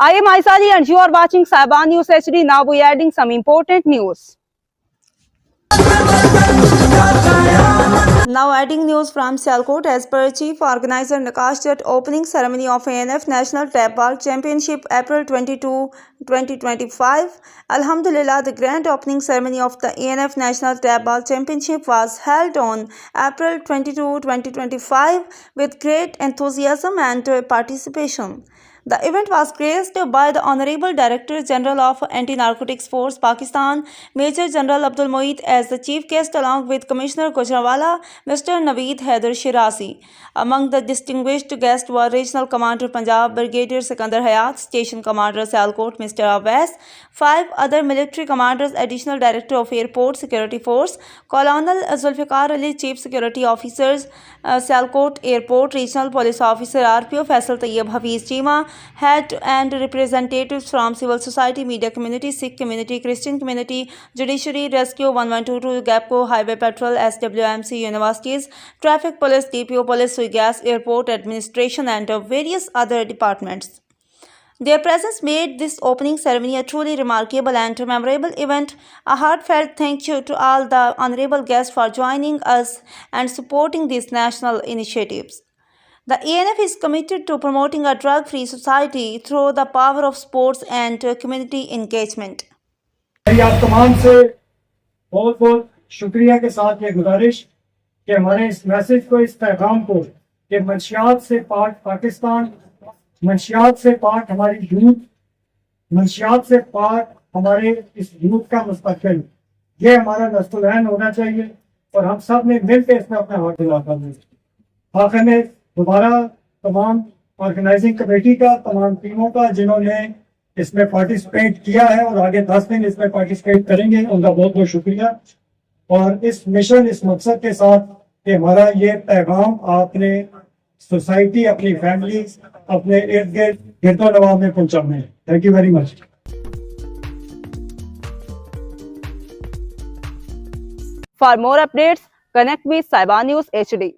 I am Aisari and you are watching Saiban News HD. Now we are adding some important news. Now adding news from Sialkot. As per Chief Organizer Nakash Dutt, opening ceremony of ANF National Tap Ball Championship April 22, 2025. Alhamdulillah, the grand opening ceremony of the ANF National Tap Ball Championship was held on April 22, 2025 with great enthusiasm and participation. The event was graced by the Honorable Director General of Anti-Narcotics Force Pakistan, Major General Abdul Moeed, as the chief guest, along with Commissioner Gujranwala, Mr. Naveed Haider Shirazi. Among the distinguished guests were Regional Commander Punjab Brigadier Sikandar Hayat, Station Commander Sialkot Mr. Awais, 5 other military commanders, Additional Director of Airport Security Force, Colonel Zulfikar Ali, Chief Security Officers, Sialkot Airport, Regional Police Officer RPO Faisal Tayyib Hafiz Chima, head and representatives from civil society, media community, Sikh community, Christian community, judiciary, rescue 1122, GAPCO, highway patrol, SWMC, universities, traffic police, DPO police, gas, airport administration and various other departments. Their presence made this opening ceremony a truly remarkable and memorable event. A heartfelt thank you to all the honorable guests for joining us and supporting these national initiatives. The ANF is committed to promoting a drug-free society through the power of sports and community engagement. आप तमाम से बहुत बहुत शुक्रिया के साथ ये गुजारिश कि हमारे इस मैसेज को, इस पैगाम को, कि मंशियात से पाक पाकिस्तान, मंशियात से पाक हमारी यूथ, मंशियात से पाक हमारे इस यूथ का मुस्तकबिल, ये हमारा दस्तूरैन होना चाहिए और हम सब ने मिलकर इसमें अपना हाथ मिला करना। आखिर में दोबारा तमाम ऑर्गेनाइजिंग कमेटी का, तमाम टीमों का जिन्होंने इसमें पार्टिसिपेट किया है और आगे 10 दिन इसमें पार्टिसिपेट करेंगे, उनका बहुत बहुत शुक्रिया। और इस मिशन, इस मकसद के साथ कि हमारा ये पैगाम आपने सोसाइटी, अपनी फैमिली, अपने इर्द गिर्द गिरदो नवाब में पहुंचाना है। Thank you very much. For more updates, connect with Saiban News HD.